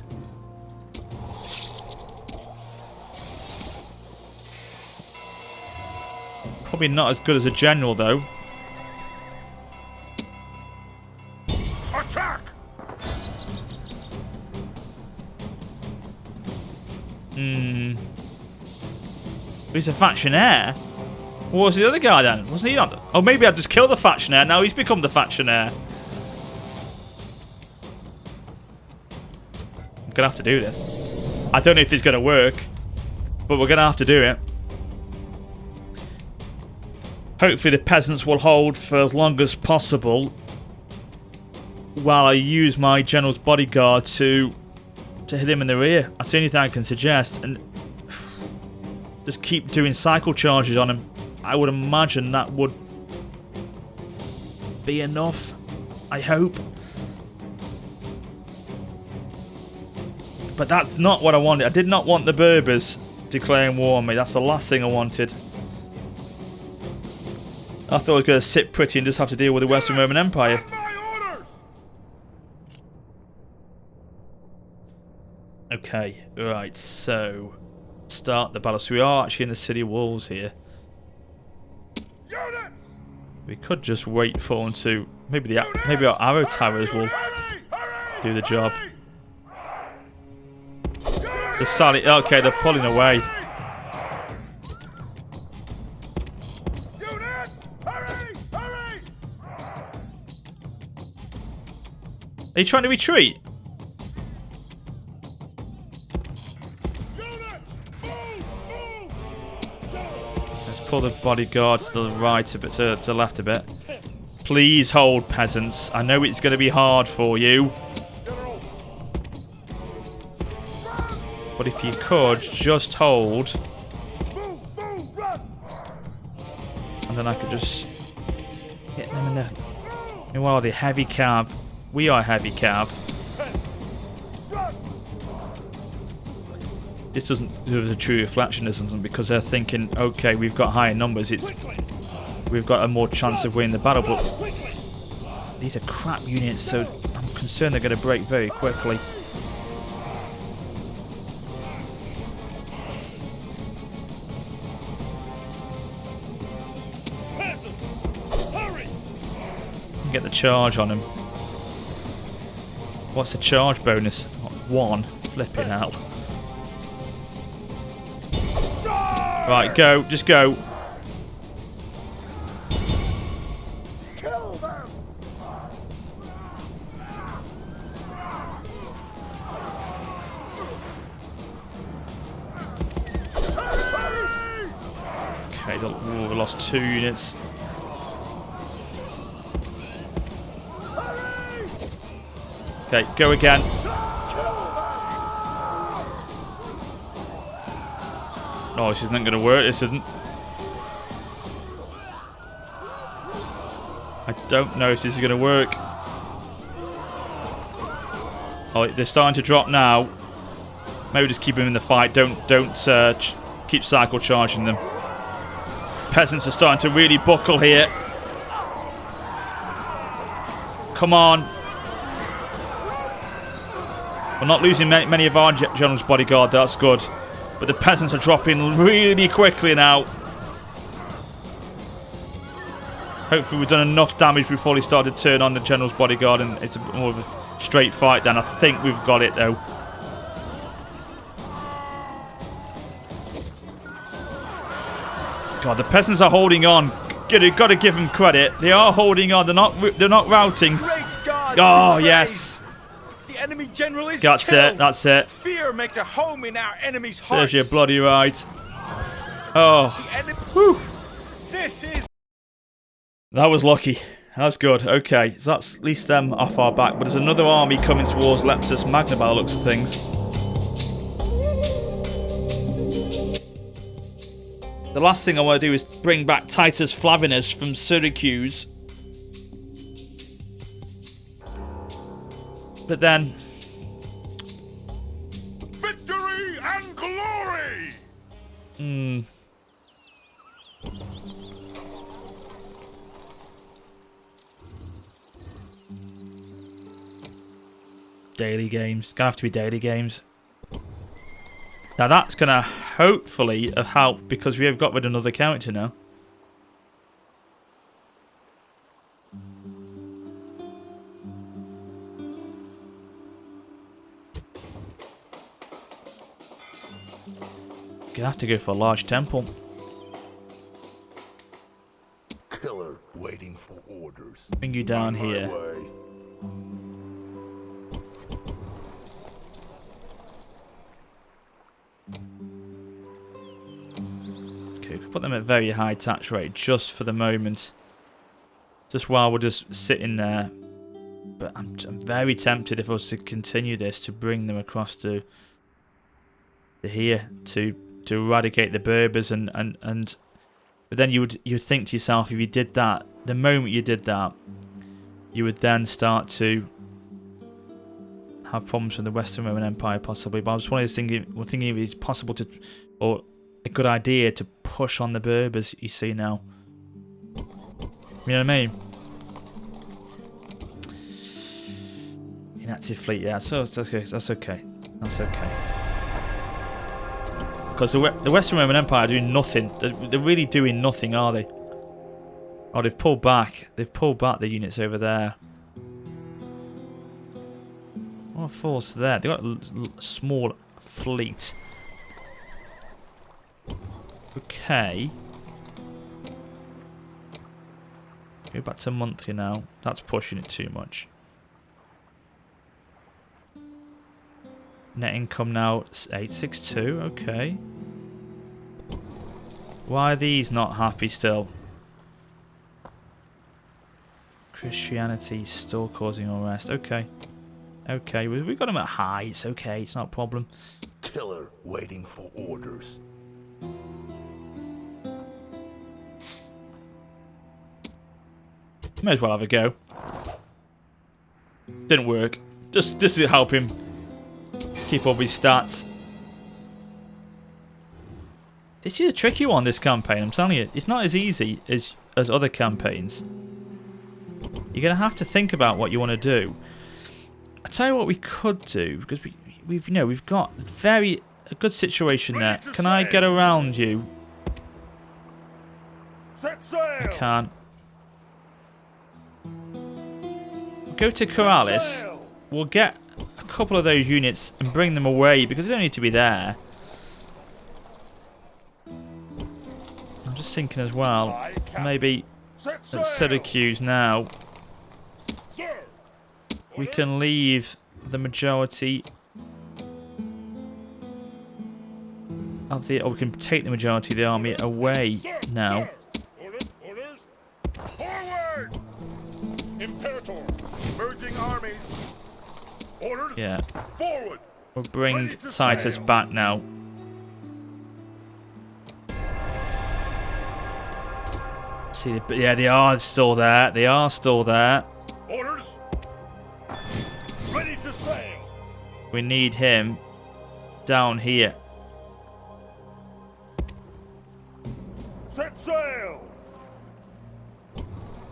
Probably not as good as a general, though. Attack! He's a factionaire. What was the other guy then? Wasn't he not? Oh, maybe I just killed the factionaire. Now he's become the factionaire. I'm gonna have to do this. I don't know if it's gonna work, but we're gonna have to do it. Hopefully the peasants will hold for as long as possible while I use my general's bodyguard to hit him in the rear. That's the only thing I can suggest. And just keep doing cycle charges on him. I would imagine that would be enough. I hope. But that's not what I wanted. I did not want the Berbers declaring war on me. That's the last thing I wanted. I thought I was going to sit pretty and just have to deal with the Western Roman Empire. Okay, right, so start the battle. So we are actually in the city walls here. Units! We could just wait for them to... Maybe our arrow towers will do the job. The Sally... Okay, they're pulling away. Units! Hurry! Hurry! Are you trying to retreat? Pull the bodyguards to the right a bit, to the left a bit. Please hold, peasants. I know it's going to be hard for you. But if you could, just hold. And then I could just hit them in the... Meanwhile, the heavy cav. We are heavy cav. This doesn't do a true reflection, doesn't, because they're thinking, okay, we've got higher numbers, we've got a more chance of winning the battle, but these are crap units, so I'm concerned they're going to break very quickly. charge on him. What's the charge bonus? 1. Flipping out. Right, go. Just go. Kill them! Okay, we lost 2 units. Okay, go again. Oh, this isn't going to work, this isn't. I don't know if this is going to work. Oh, they're starting to drop now. Maybe just keep them in the fight. Don't keep cycle charging them. Peasants are starting to really buckle here. Come on. We're not losing many of our general's bodyguard. That's good. But the peasants are dropping really quickly now. Hopefully we've done enough damage before they start to turn on the general's bodyguard and it's more of a straight fight then. I think we've got it though. God, the peasants are holding on. Got to give them credit. They are holding on. They're not routing. Great God, Oh, praise. yes. The enemy general is That's killed. it. That's it. Fear makes a home in our enemy's hearts. Serves you bloody right. Oh. The enemy... Whew. This is... That was lucky. That's good. Okay, so that's at least them off our back. But there's another army coming towards Leptis Magna by the looks of things. The last thing I want to do is bring back Titus Flavinus from Syracuse. But then... Victory and glory! Daily games. Gonna have to be daily games. Now that's gonna hopefully help because we have got rid of another character now. Gonna have to go for a large temple. Killer waiting for orders. Bring you down here. Okay, put them at very high tax rate just for the moment. Just while we're just sitting there. But I'm very tempted if I was to continue this to bring them across to here to eradicate the Berbers and but then you'd think to yourself if you did that, the moment you did that, you would then start to have problems with the Western Roman Empire possibly. But I was thinking if it's possible to, or a good idea to push on the Berbers. You see now, you know what I mean? Inactive fleet, yeah. So that's okay. That's okay. That's okay. Because the Western Roman Empire are doing nothing. They're really doing nothing, are they? Oh, they've pulled back. They've pulled back the units over there. What force there? They've got a small fleet. Okay. Go back to monthly now. That's pushing it too much. Net income now 862. Okay. Why are these not happy still? Christianity still causing unrest. Okay. Okay, we got them at high. It's okay. It's not a problem. Killer waiting for orders. May as well have a go. Didn't work. Just to help him keep up his stats. This is a tricky one, this campaign, I'm telling you. It's not as easy as other campaigns. You're going to have to think about what you want to do. I'll tell you what we could do, because we've got a good situation there. Can I get around you? Set sail. I can't. go to Corrales. We'll get a couple of those units and bring them away because they don't need to be there. I'm just thinking as well, maybe at Syracuse now, we can leave the majority of the, or we can take the majority of the army away now. Orders. Forward! Imperator, merging armies. Orders. Yeah. Forward. We'll bring Titus back now. See, yeah, they are still there. They are still there. Orders. Ready to sail. We need him down here. Set sail.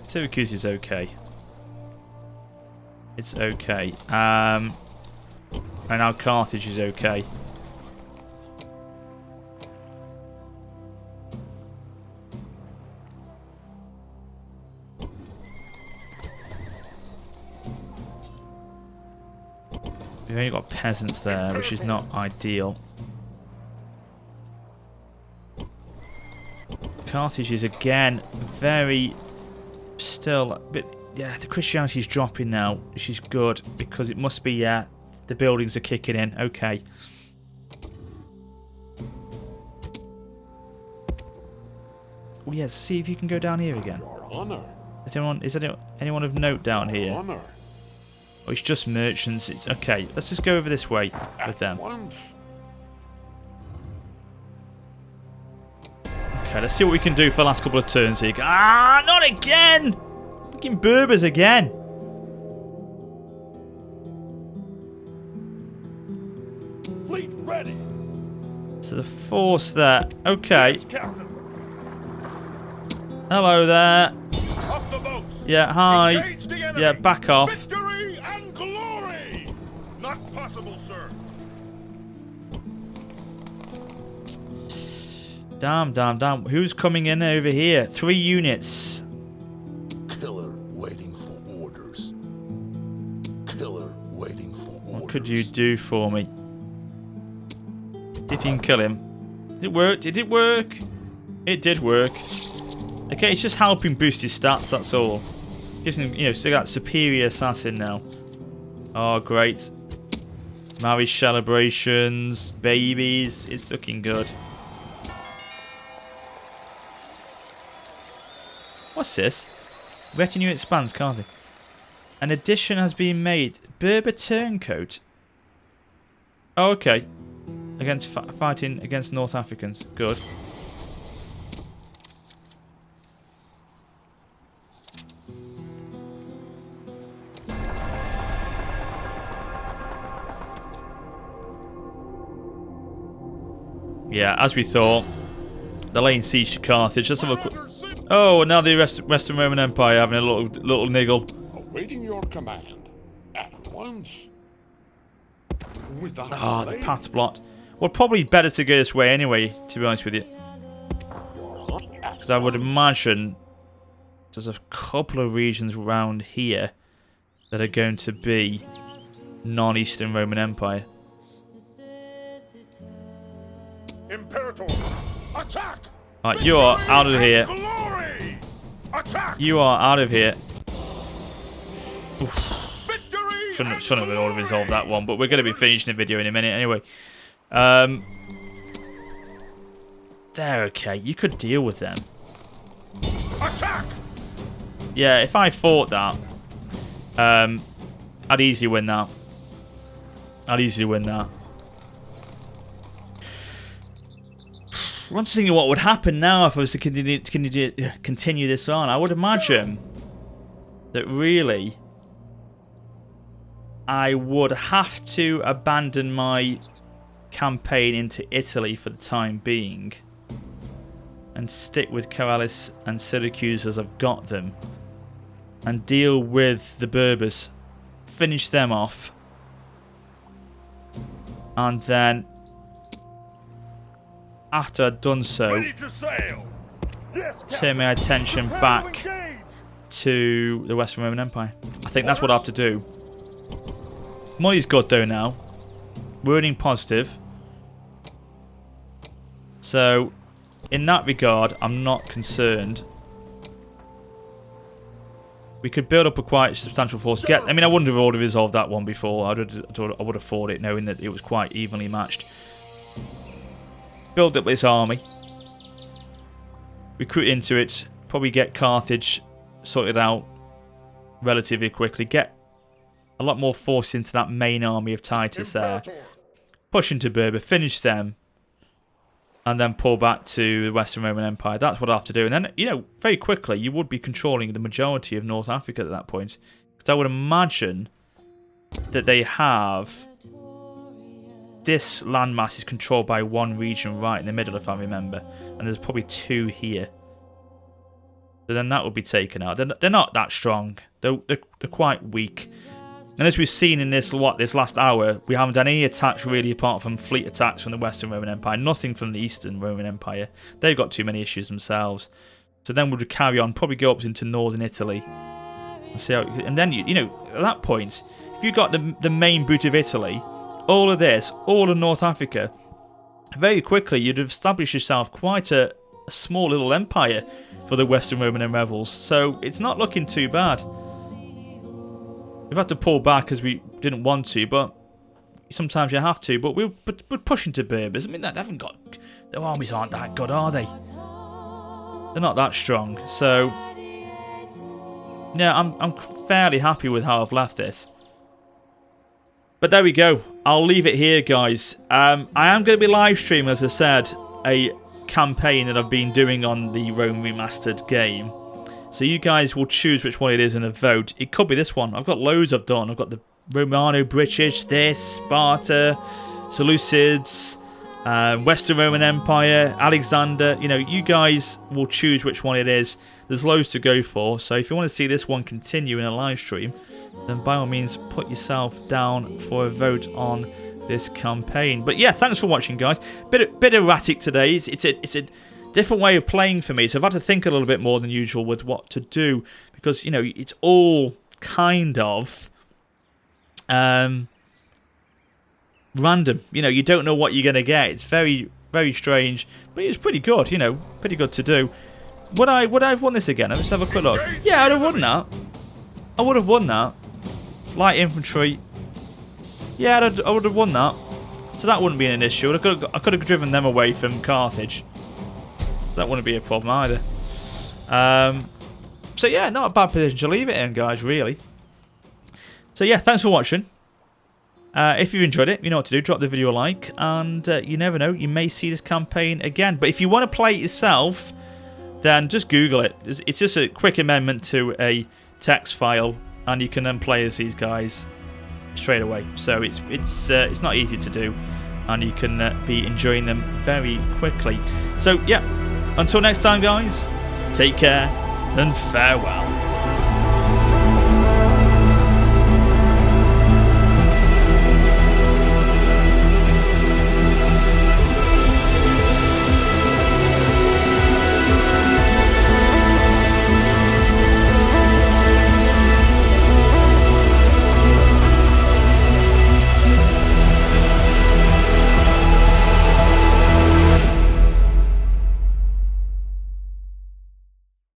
Syracuse is okay. It's okay. And now Carthage is okay. We've only got peasants there, which is not ideal. Carthage is again very still, but yeah, the Christianity is dropping now, which is good because it must be, yeah, the buildings are kicking in. Okay. Oh yes, see if you can go down here again. Is there anyone of note down here? Oh, it's just merchants. It's okay. Let's just go over this way with them. Okay, let's see what we can do for the last couple of turns here. Ah, not again! Fucking Berbers again. Fleet ready. So the force there. Okay. Hello there. Off the boats. Yeah, hi. Engage the enemy. Yeah, back off. Victory and glory. Not possible, sir. Damn. Who's coming in over here? 3 units. Killer waiting for orders. Killer waiting for orders. What could you do for me? If you can kill him. Did it work? Did it work? It did work. Okay, it's just helping boost his stats, that's all. Gives him, you know, still got superior assassin now. Oh, great. Marriage celebrations, babies. It's looking good. What's this? Retinue expands, can't they? An addition has been made. Berber turncoat. Oh, okay. Against fighting against North Africans. Good. Yeah, as we thought. They're laying siege to Carthage. Let's have a quick... Oh, now the Western Roman Empire having a little niggle. Awaiting your command. At once. Ah, the path's blocked. Well, probably better to go this way anyway, to be honest with you. Because I would imagine there's a couple of regions around here that are going to be non-Eastern Roman Empire. Imperator, attack! Right, you are out of here. Glory! Attack! You are out of here. Oof. Victory! Shouldn't have been able to resolve that one, but we're going to be finishing the video in a minute anyway. They're okay. You could deal with them. Attack! Yeah, if I fought that, I'd easily win that. I'd easily win that. I'm just thinking what would happen now if I was to continue this on. I would imagine that really I would have to abandon my campaign into Italy for the time being and stick with Corrales and Syracuse as I've got them and deal with the Berbers, finish them off, and then after I'd done so, Ready to sail. Yes, turn my attention back to the Western Roman Empire. I think that's what I have to do. Money's good though now. We're earning positive. So, in that regard, I'm not concerned. We could build up a quite substantial force. I mean, I wouldn't have already resolved that one before. I would have fought it knowing that it was quite evenly matched. Build up this army. Recruit into it. Probably get Carthage sorted out relatively quickly. Get a lot more force into that main army of Titus there. Push into Berber. Finish them. And then pull back to the Western Roman Empire. That's what I have to do. And then, you know, very quickly, you would be controlling the majority of North Africa at that point. Because I would imagine that they have... This landmass is controlled by one region right in the middle, if I remember. And there's probably 2 here. So then that would be taken out. They're not that strong. They're quite weak. And as we've seen in this last hour, we haven't done any attacks really apart from fleet attacks from the Western Roman Empire. Nothing from the Eastern Roman Empire. They've got too many issues themselves. So then we'll carry on, probably go up into northern Italy. And see how, and then, you know, at that point, if you got the main boot of Italy, all of this, all of North Africa, very quickly you'd have established yourself quite a small little empire for the Western Roman rebels. So it's not looking too bad. We've had to pull back because we didn't want to, but sometimes you have to. But we're pushing to Berbers. I mean, they haven't got... Their armies aren't that good, are they? They're not that strong. So, yeah, I'm fairly happy with how I've left this. But there we go. I'll leave it here, guys. I am going to be live streaming, as I said, a campaign that I've been doing on the Rome Remastered game. So you guys will choose which one it is in a vote. It could be this one. I've got loads I've done. I've got the Romano-British, this, Sparta, Seleucids, Western Roman Empire, Alexander. You know, you guys will choose which one it is. There's loads to go for. So if you want to see this one continue in a live stream, then by all means put yourself down for a vote on this campaign. But yeah, thanks for watching, guys. Bit erratic today. It's a different way of playing for me, so I've had to think a little bit more than usual with what to do, because, you know, it's all kind of random. You know, you don't know what you're going to get. It's very, very strange, but it's pretty good, you know, pretty good to do. Would I have won this again? Let's have a quick look. Yeah, I'd have won that. I would have won that. Light infantry. Yeah, I would have won that. So that wouldn't be an issue. I could have driven them away from Carthage. That wouldn't be a problem either. So yeah, not a bad position to leave it in, guys, really. So yeah, thanks for watching. If you've enjoyed it, you know what to do. Drop the video a like, and you never know, you may see this campaign again. But if you want to play it yourself, then just Google it. It's just a quick amendment to a text file, and you can then play as these guys straight away. So it's not easy to do, and you can be enjoying them very quickly. So yeah, until next time, guys, take care and farewell.